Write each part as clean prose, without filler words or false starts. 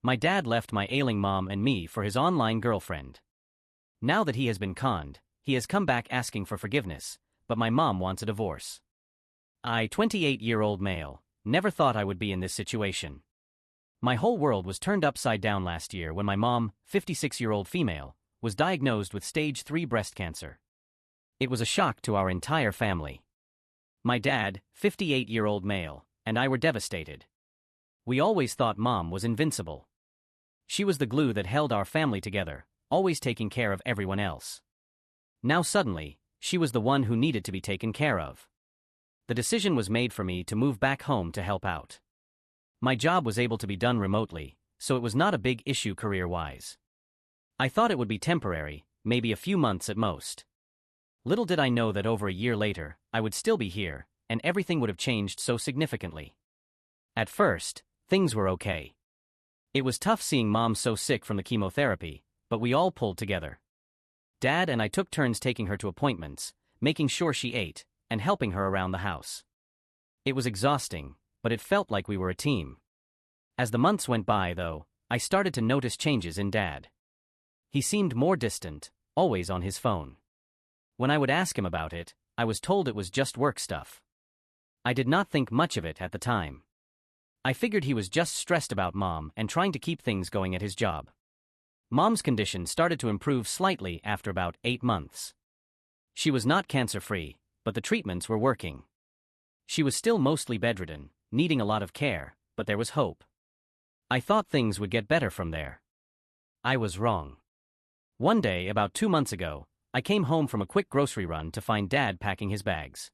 My dad left my ailing mom and me for his online girlfriend. Now that he has been conned, he has come back asking for forgiveness, but my mom wants a divorce. I, 28-year-old male, never thought I would be in this situation. My whole world was turned upside down last year when my mom, 56-year-old female, was diagnosed with stage 3 breast cancer. It was a shock to our entire family. My dad, 58-year-old male, and I were devastated. We always thought mom was invincible. She was the glue that held our family together, always taking care of everyone else. Now suddenly, she was the one who needed to be taken care of. The decision was made for me to move back home to help out. My job was able to be done remotely, so it was not a big issue career-wise. I thought it would be temporary, maybe a few months at most. Little did I know that over a year later, I would still be here, and everything would have changed so significantly. At first, things were okay. It was tough seeing mom so sick from the chemotherapy, but we all pulled together. Dad and I took turns taking her to appointments, making sure she ate, and helping her around the house. It was exhausting, but it felt like we were a team. As the months went by, though, I started to notice changes in Dad. He seemed more distant, always on his phone. When I would ask him about it, I was told it was just work stuff. I did not think much of it at the time. I figured he was just stressed about mom and trying to keep things going at his job. Mom's condition started to improve slightly after about 8 months. She was not cancer-free, but the treatments were working. She was still mostly bedridden, needing a lot of care, but there was hope. I thought things would get better from there. I was wrong. One day, about 2 months ago, I came home from a quick grocery run to find Dad packing his bags.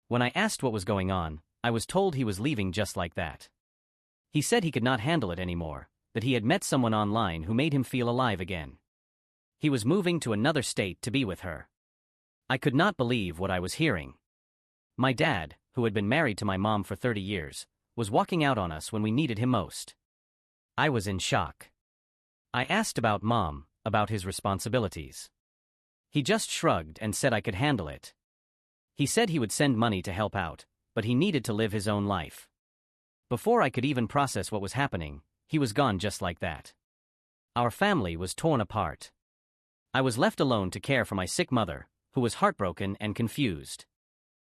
When I asked what was going on, I was told he was leaving just like that. He said he could not handle it anymore, that he had met someone online who made him feel alive again. He was moving to another state to be with her. I could not believe what I was hearing. My dad, who had been married to my mom for 30 years, was walking out on us when we needed him most. I was in shock. I asked about mom, about his responsibilities. He just shrugged and said I could handle it. He said he would send money to help out, but he needed to live his own life. Before I could even process what was happening, he was gone just like that. Our family was torn apart. I was left alone to care for my sick mother, who was heartbroken and confused.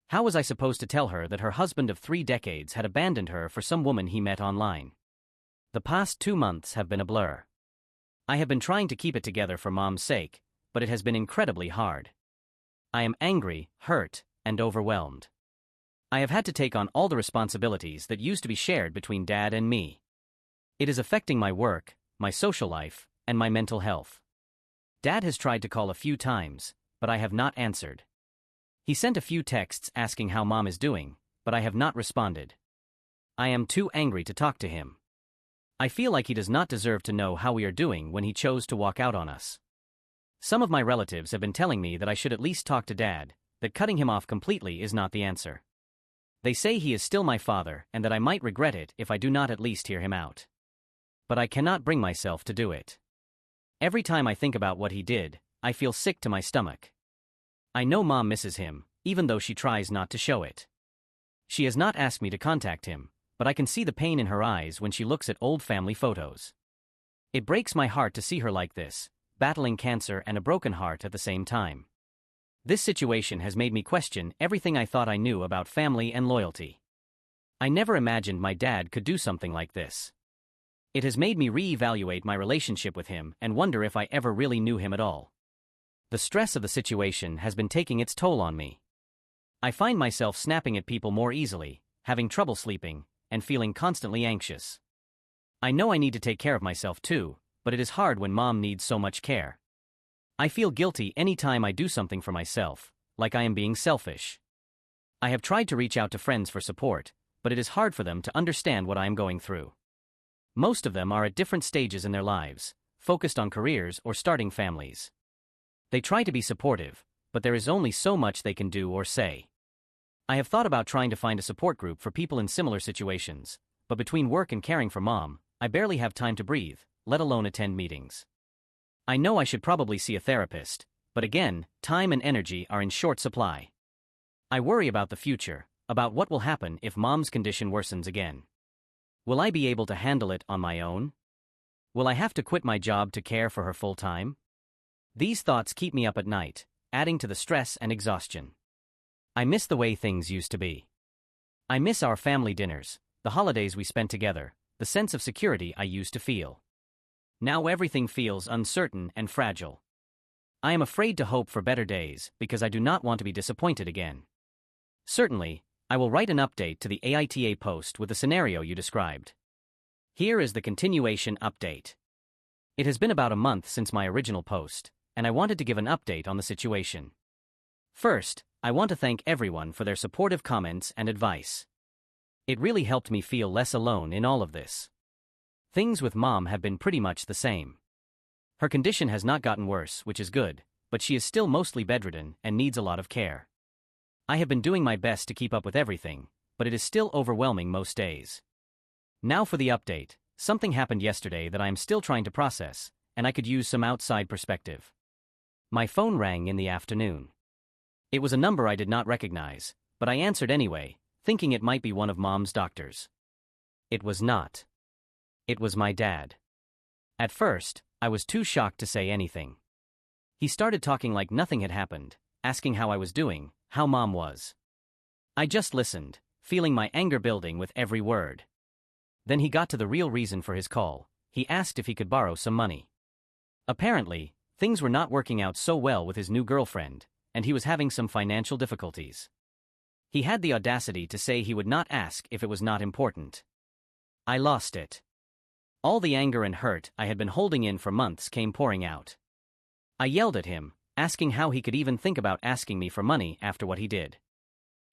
How was I supposed to tell her that her husband of 3 decades had abandoned her for some woman he met online? The past 2 months have been a blur. I have been trying to keep it together for mom's sake, but it has been incredibly hard. I am angry, hurt, and overwhelmed. I have had to take on all the responsibilities that used to be shared between Dad and me. It is affecting my work, my social life, and my mental health. Dad has tried to call a few times, but I have not answered. He sent a few texts asking how mom is doing, but I have not responded. I am too angry to talk to him. I feel like he does not deserve to know how we are doing when he chose to walk out on us. Some of my relatives have been telling me that I should at least talk to Dad, that cutting him off completely is not the answer. They say he is still my father and that I might regret it if I do not at least hear him out. But I cannot bring myself to do it. Every time I think about what he did, I feel sick to my stomach. I know mom misses him, even though she tries not to show it. She has not asked me to contact him, but I can see the pain in her eyes when she looks at old family photos. It breaks my heart to see her like this, battling cancer and a broken heart at the same time. This situation has made me question everything I thought I knew about family and loyalty. I never imagined my dad could do something like this. It has made me re-evaluate my relationship with him and wonder if I ever really knew him at all. The stress of the situation has been taking its toll on me. I find myself snapping at people more easily, having trouble sleeping, and feeling constantly anxious. I know I need to take care of myself too, but it is hard when mom needs so much care. I feel guilty any time I do something for myself, like I am being selfish. I have tried to reach out to friends for support, but it is hard for them to understand what I am going through. Most of them are at different stages in their lives, focused on careers or starting families. They try to be supportive, but there is only so much they can do or say. I have thought about trying to find a support group for people in similar situations, but between work and caring for mom, I barely have time to breathe, let alone attend meetings. I know I should probably see a therapist, but again, time and energy are in short supply. I worry about the future, about what will happen if mom's condition worsens again. Will I be able to handle it on my own? Will I have to quit my job to care for her full time? These thoughts keep me up at night, adding to the stress and exhaustion. I miss the way things used to be. I miss our family dinners, the holidays we spent together, the sense of security I used to feel. Now everything feels uncertain and fragile. I am afraid to hope for better days because I do not want to be disappointed again. Certainly, I will write an update to the AITA post with the scenario you described. Here is the continuation update. It has been about a month since my original post, and I wanted to give an update on the situation. First, I want to thank everyone for their supportive comments and advice. It really helped me feel less alone in all of this. Things with Mom have been pretty much the same. Her condition has not gotten worse, which is good, but she is still mostly bedridden and needs a lot of care. I have been doing my best to keep up with everything, but it is still overwhelming most days. Now for the update. Something happened yesterday that I am still trying to process, and I could use some outside perspective. My phone rang in the afternoon. It was a number I did not recognize, but I answered anyway, thinking it might be one of Mom's doctors. It was not. It was my dad. At first, I was too shocked to say anything. He started talking like nothing had happened, asking how I was doing, how Mom was. I just listened, feeling my anger building with every word. Then he got to the real reason for his call. He asked if he could borrow some money. Apparently, things were not working out so well with his new girlfriend, and he was having some financial difficulties. He had the audacity to say he would not ask if it was not important. I lost it. All the anger and hurt I had been holding in for months came pouring out. I yelled at him, asking how he could even think about asking me for money after what he did.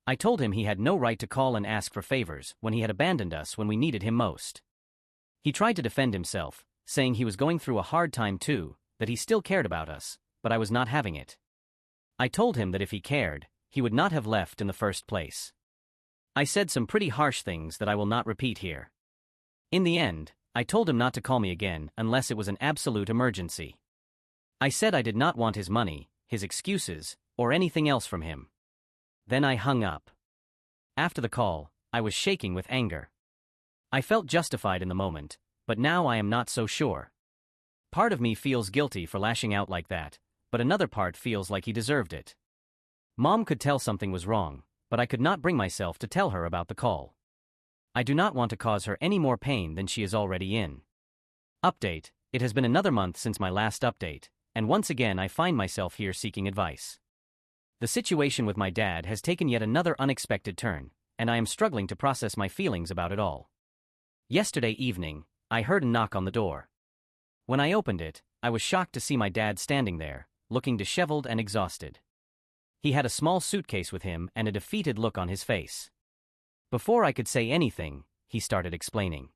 I told him he had no right to call and ask for favors when he had abandoned us when we needed him most. He tried to defend himself, saying he was going through a hard time too, that he still cared about us, but I was not having it. I told him that if he cared, he would not have left in the first place. I said some pretty harsh things that I will not repeat here. In the end, I told him not to call me again unless it was an absolute emergency. I said I did not want his money, his excuses, or anything else from him. Then I hung up. After the call, I was shaking with anger. I felt justified in the moment, but now I am not so sure. Part of me feels guilty for lashing out like that, but another part feels like he deserved it. Mom could tell something was wrong, but I could not bring myself to tell her about the call. I do not want to cause her any more pain than she is already in. Update: it has been another month since my last update, and once again I find myself here seeking advice. The situation with my dad has taken yet another unexpected turn, and I am struggling to process my feelings about it all. Yesterday evening, I heard a knock on the door. When I opened it, I was shocked to see my dad standing there, looking disheveled and exhausted. He had a small suitcase with him and a defeated look on his face. Before I could say anything, he started explaining.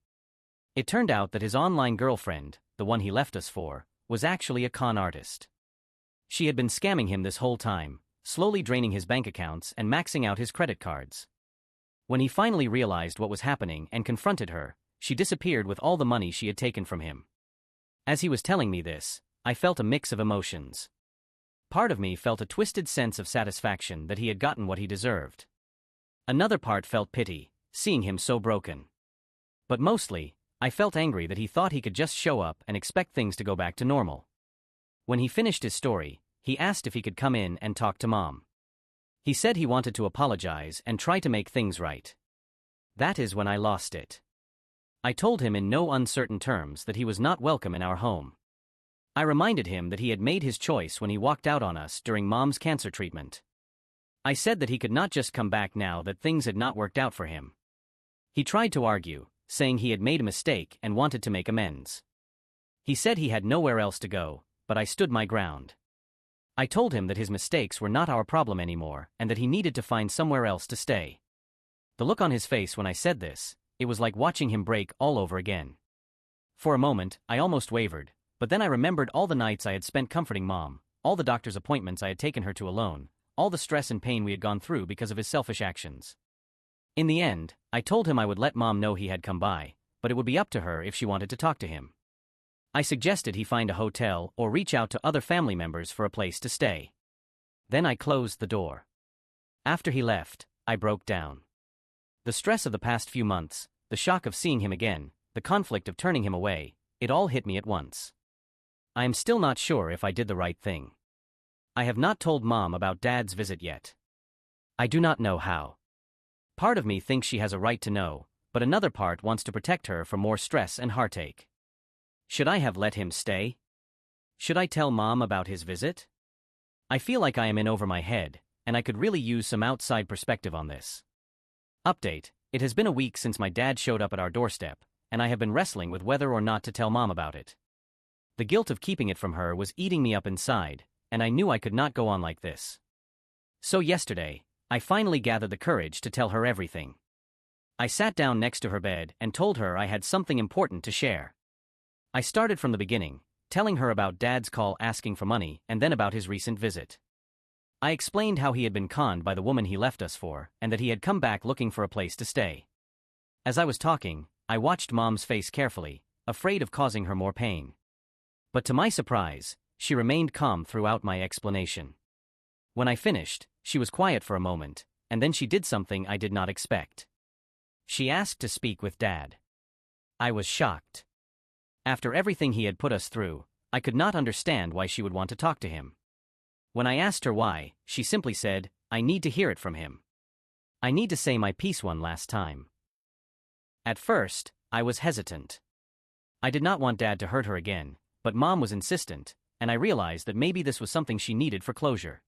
It turned out that his online girlfriend, the one he left us for, was actually a con artist. She had been scamming him this whole time, slowly draining his bank accounts and maxing out his credit cards. When he finally realized what was happening and confronted her, she disappeared with all the money she had taken from him. As he was telling me this, I felt a mix of emotions. Part of me felt a twisted sense of satisfaction that he had gotten what he deserved. Another part felt pity, seeing him so broken. But mostly, I felt angry that he thought he could just show up and expect things to go back to normal. When he finished his story, he asked if he could come in and talk to Mom. He said he wanted to apologize and try to make things right. That is when I lost it. I told him in no uncertain terms that he was not welcome in our home. I reminded him that he had made his choice when he walked out on us during Mom's cancer treatment. I said that he could not just come back now that things had not worked out for him. He tried to argue, saying he had made a mistake and wanted to make amends. He said he had nowhere else to go, but I stood my ground. I told him that his mistakes were not our problem anymore and that he needed to find somewhere else to stay. The look on his face when I said this, it was like watching him break all over again. For a moment, I almost wavered, but then I remembered all the nights I had spent comforting Mom, all the doctor's appointments I had taken her to alone, all the stress and pain we had gone through because of his selfish actions. In the end, I told him I would let Mom know he had come by, but it would be up to her if she wanted to talk to him. I suggested he find a hotel or reach out to other family members for a place to stay. Then I closed the door. After he left, I broke down. The stress of the past few months, the shock of seeing him again, the conflict of turning him away, it all hit me at once. I am still not sure if I did the right thing. I have not told Mom about Dad's visit yet. I do not know how. Part of me thinks she has a right to know, but another part wants to protect her from more stress and heartache. Should I have let him stay? Should I tell Mom about his visit? I feel like I am in over my head, and I could really use some outside perspective on this. Update: it has been a week since my dad showed up at our doorstep, and I have been wrestling with whether or not to tell Mom about it. The guilt of keeping it from her was eating me up inside, and I knew I could not go on like this. So yesterday, I finally gathered the courage to tell her everything. I sat down next to her bed and told her I had something important to share. I started from the beginning, telling her about Dad's call asking for money and then about his recent visit. I explained how he had been conned by the woman he left us for and that he had come back looking for a place to stay. As I was talking, I watched Mom's face carefully, afraid of causing her more pain. But to my surprise, she remained calm throughout my explanation. When I finished, she was quiet for a moment, and then she did something I did not expect. She asked to speak with Dad. I was shocked. After everything he had put us through, I could not understand why she would want to talk to him. When I asked her why, she simply said, "I need to hear it from him. I need to say my piece one last time." At first, I was hesitant. I did not want Dad to hurt her again, but Mom was insistent, and I realized that maybe this was something she needed for closure.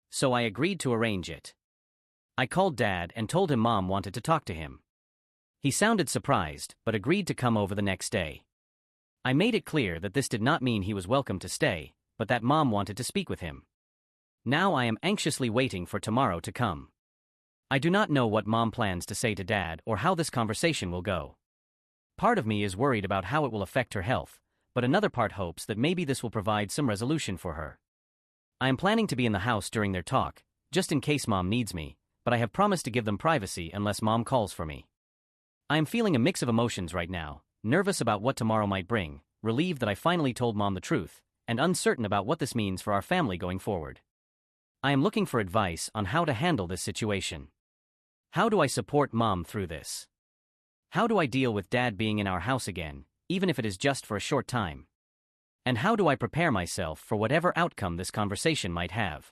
So I agreed to arrange it. I called Dad and told him Mom wanted to talk to him. He sounded surprised, but agreed to come over the next day. I made it clear that this did not mean he was welcome to stay, but that Mom wanted to speak with him. Now I am anxiously waiting for tomorrow to come. I do not know what Mom plans to say to Dad or how this conversation will go. Part of me is worried about how it will affect her health, but another part hopes that maybe this will provide some resolution for her. I am planning to be in the house during their talk, just in case Mom needs me, but I have promised to give them privacy unless Mom calls for me. I am feeling a mix of emotions right now, nervous about what tomorrow might bring, relieved that I finally told Mom the truth, and uncertain about what this means for our family going forward. I am looking for advice on how to handle this situation. How do I support Mom through this? How do I deal with Dad being in our house again, even if it is just for a short time? And how do I prepare myself for whatever outcome this conversation might have?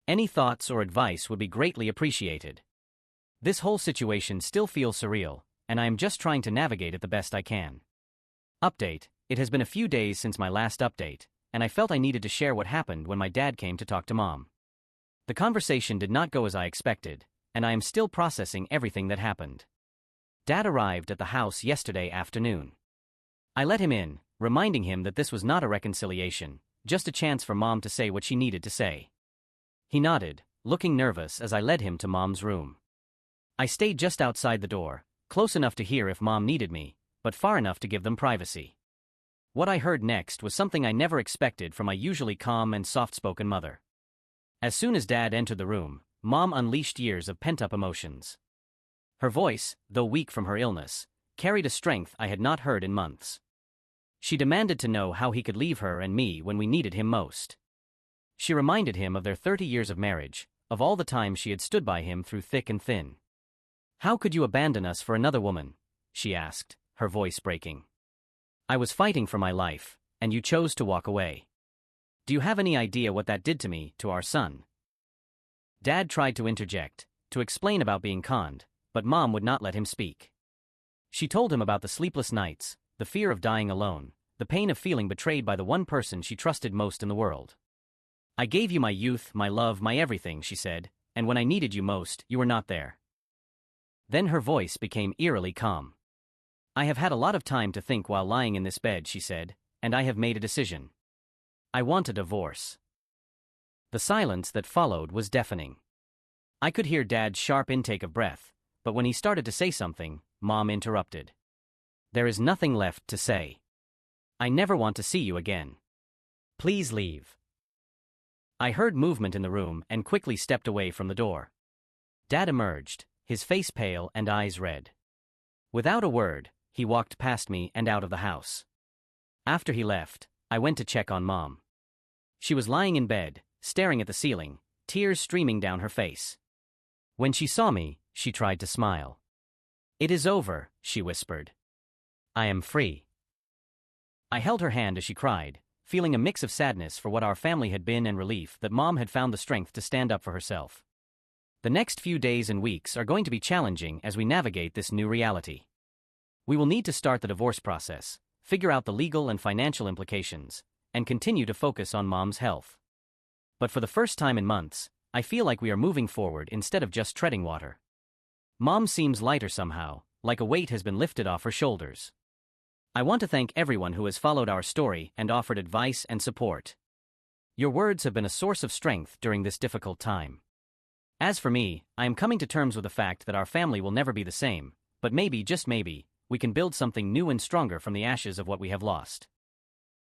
Any thoughts or advice would be greatly appreciated. This whole situation still feels surreal, and I am just trying to navigate it the best I can. Update: it has been a few days since my last update, and I felt I needed to share what happened when my dad came to talk to Mom. The conversation did not go as I expected, and I am still processing everything that happened. Dad arrived at the house yesterday afternoon. I let him in, reminding him that this was not a reconciliation, just a chance for Mom to say what she needed to say. He nodded, looking nervous as I led him to Mom's room. I stayed just outside the door, close enough to hear if Mom needed me, but far enough to give them privacy. What I heard next was something I never expected from my usually calm and soft-spoken mother. As soon as Dad entered the room, Mom unleashed years of pent-up emotions. Her voice, though weak from her illness, carried a strength I had not heard in months. She demanded to know how he could leave her and me when we needed him most. She reminded him of their 30 years of marriage, of all the times she had stood by him through thick and thin. "How could you abandon us for another woman?" she asked, her voice breaking. "I was fighting for my life, and you chose to walk away. Do you have any idea what that did to me, to our son?" Dad tried to interject, to explain about being conned, but Mom would not let him speak. She told him about the sleepless nights, the fear of dying alone, the pain of feeling betrayed by the one person she trusted most in the world. "I gave you my youth, my love, my everything," she said, "and when I needed you most, you were not there." Then her voice became eerily calm. "I have had a lot of time to think while lying in this bed," she said, "and I have made a decision. I want a divorce." The silence that followed was deafening. I could hear Dad's sharp intake of breath, but when he started to say something, Mom interrupted. "There is nothing left to say. I never want to see you again. Please leave." I heard movement in the room and quickly stepped away from the door. Dad emerged, his face pale and eyes red. Without a word, he walked past me and out of the house. After he left, I went to check on Mom. She was lying in bed, staring at the ceiling, tears streaming down her face. When she saw me, she tried to smile. "It is over," she whispered. "I am free." I held her hand as she cried, feeling a mix of sadness for what our family had been and relief that Mom had found the strength to stand up for herself. The next few days and weeks are going to be challenging as we navigate this new reality. We will need to start the divorce process, figure out the legal and financial implications, and continue to focus on Mom's health. But for the first time in months, I feel like we are moving forward instead of just treading water. Mom seems lighter somehow, like a weight has been lifted off her shoulders. I want to thank everyone who has followed our story and offered advice and support. Your words have been a source of strength during this difficult time. As for me, I am coming to terms with the fact that our family will never be the same, but maybe, just maybe, we can build something new and stronger from the ashes of what we have lost.